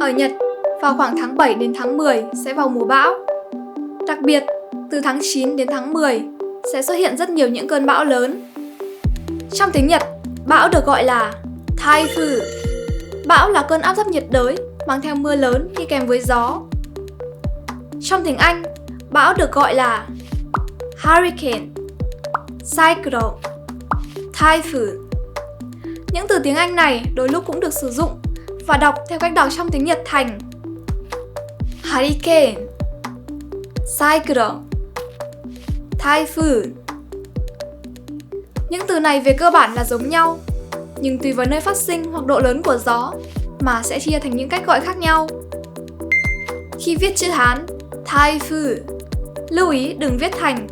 Ở Nhật, vào khoảng tháng 7 đến tháng 10 sẽ vào mùa bão. Đặc biệt, từ tháng 9 đến tháng 10 sẽ xuất hiện rất nhiều những cơn bão lớn. Trong tiếng Nhật, bão được gọi là Taifu. Bão là cơn áp thấp nhiệt đới mang theo mưa lớn đi kèm với gió. Trong tiếng Anh, bão được gọi là Hurricane, Cyclone, Typhoon. Những từ tiếng Anh này đôi lúc cũng được sử dụng và đọc theo cách đọc trong tiếng Nhật thành Hurricane, Cyclone, Typhoon. Những từ này về cơ bản là giống nhau, nhưng tùy vào nơi phát sinh hoặc độ lớn của gió mà sẽ chia thành những cách gọi khác nhau. Khi viết chữ Hán Typhoon, lưu ý đừng viết thành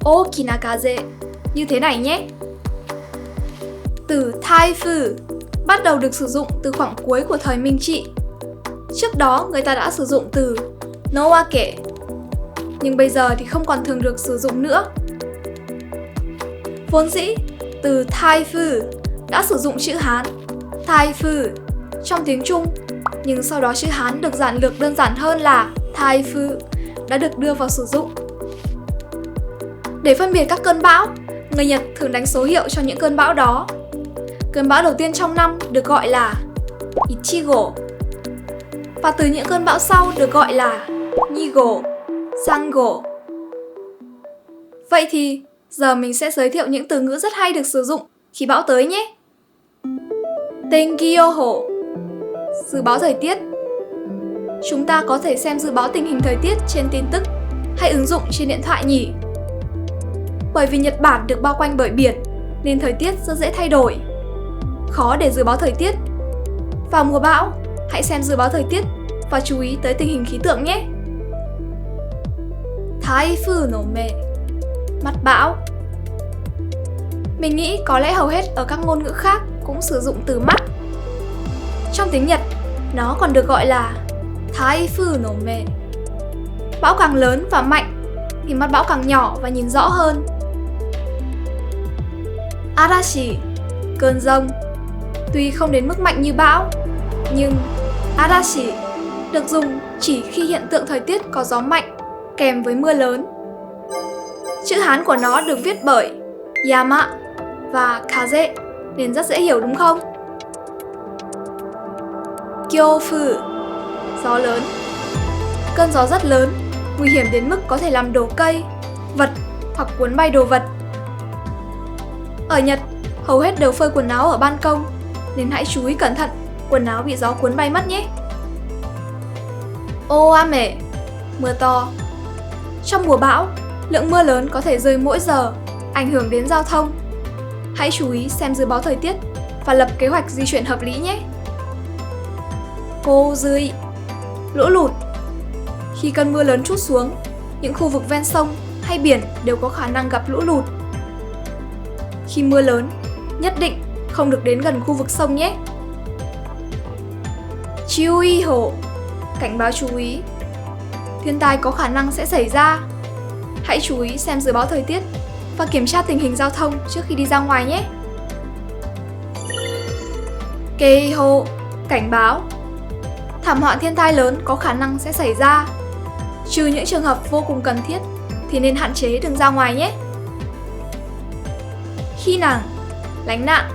Okinakaze như thế này nhé. Từ Typhoon bắt đầu được sử dụng từ khoảng cuối của thời Minh Trị. Trước đó người ta đã sử dụng từ Nowake, nhưng bây giờ thì không còn thường được sử dụng nữa. Vốn dĩ, từ Typhoon đã sử dụng chữ Hán Typhoon trong tiếng Trung, nhưng sau đó chữ Hán được giản lược đơn giản hơn là Typhoon đã được đưa vào sử dụng. Để phân biệt các cơn bão, người Nhật thường đánh số hiệu cho những cơn bão đó. Cơn bão đầu tiên trong năm được gọi là Ichigo, và từ những cơn bão sau được gọi là Nigo, Sango. Vậy thì giờ mình sẽ giới thiệu những từ ngữ rất hay được sử dụng khi bão tới nhé. Tenkyoho, dự báo thời tiết. Chúng ta có thể xem dự báo tình hình thời tiết trên tin tức hay ứng dụng trên điện thoại nhỉ? Bởi vì Nhật Bản được bao quanh bởi biển nên thời tiết rất dễ thay đổi, khó để dự báo thời tiết. Vào mùa bão, hãy xem dự báo thời tiết và chú ý tới tình hình khí tượng nhé. Taifu no me, mắt bão. Mình nghĩ có lẽ hầu hết ở các ngôn ngữ khác cũng sử dụng từ mắt. Trong tiếng Nhật, nó còn được gọi là Taifu no me. Bão càng lớn và mạnh thì mắt bão càng nhỏ và nhìn rõ hơn. Arashi, cơn giông. Tuy không đến mức mạnh như bão, nhưng Arashi được dùng chỉ khi hiện tượng thời tiết có gió mạnh kèm với mưa lớn. Chữ Hán của nó được viết bởi Yama và Kaze nên rất dễ hiểu đúng không? Kyofu, gió lớn. Cơn gió rất lớn, nguy hiểm đến mức có thể làm đổ cây, vật hoặc cuốn bay đồ vật. Ở Nhật, hầu hết đều phơi quần áo ở ban công, nên hãy chú ý cẩn thận, quần áo bị gió cuốn bay mất nhé. Oame, mưa to. Trong mùa bão, lượng mưa lớn có thể rơi mỗi giờ, ảnh hưởng đến giao thông. Hãy chú ý xem dự báo thời tiết và lập kế hoạch di chuyển hợp lý nhé. Kozui, lũ lụt. Khi cơn mưa lớn trút xuống, những khu vực ven sông hay biển đều có khả năng gặp lũ lụt. Khi mưa lớn, nhất định không được đến gần khu vực sông nhé. Chiuiho, cảnh báo chú ý. Thiên tai có khả năng sẽ xảy ra. Hãy chú ý xem dự báo thời tiết và kiểm tra tình hình giao thông trước khi đi ra ngoài nhé. Keiho, cảnh báo. Thảm họa thiên tai lớn có khả năng sẽ xảy ra. Trừ những trường hợp vô cùng cần thiết thì nên hạn chế đừng ra ngoài nhé. Khi nàng, lánh nạn.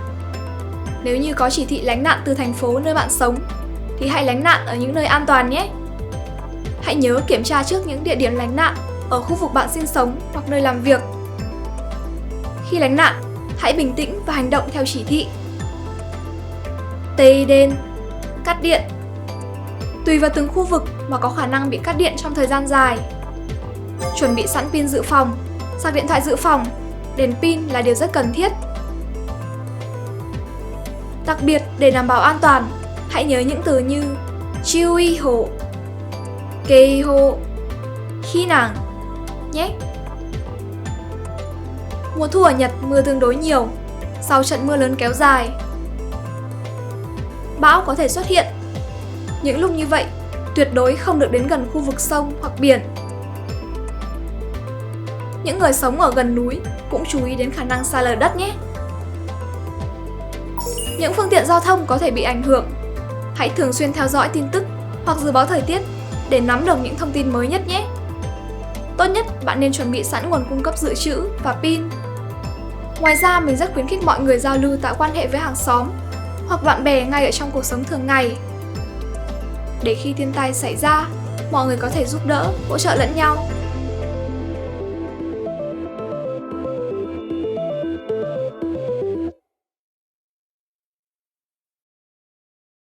Nếu như có chỉ thị lánh nạn từ thành phố nơi bạn sống thì hãy lánh nạn ở những nơi an toàn nhé. Hãy nhớ kiểm tra trước những địa điểm lánh nạn ở khu vực bạn sinh sống hoặc nơi làm việc. Khi lánh nạn, hãy bình tĩnh và hành động theo chỉ thị. Tây đen, cắt điện. Tùy vào từng khu vực mà có khả năng bị cắt điện trong thời gian dài. Chuẩn bị sẵn pin dự phòng, sạc điện thoại dự phòng, đèn pin là điều rất cần thiết. Đặc biệt để đảm bảo an toàn, hãy nhớ những từ như Chiuiho, Keiho, khi nàng nhé. Mùa thu ở Nhật mưa tương đối nhiều sau trận mưa lớn kéo dài. Bão có thể xuất hiện. Những lúc như vậy, tuyệt đối không được đến gần khu vực sông hoặc biển. Những người sống ở gần núi cũng chú ý đến khả năng sa lở đất nhé. Những phương tiện giao thông có thể bị ảnh hưởng. Hãy thường xuyên theo dõi tin tức hoặc dự báo thời tiết để nắm được những thông tin mới nhất nhé. Tốt nhất bạn nên chuẩn bị sẵn nguồn cung cấp dự trữ và pin. Ngoài ra, mình rất khuyến khích mọi người giao lưu tạo quan hệ với hàng xóm hoặc bạn bè ngay ở trong cuộc sống thường ngày, để khi thiên tai xảy ra, mọi người có thể giúp đỡ, hỗ trợ lẫn nhau.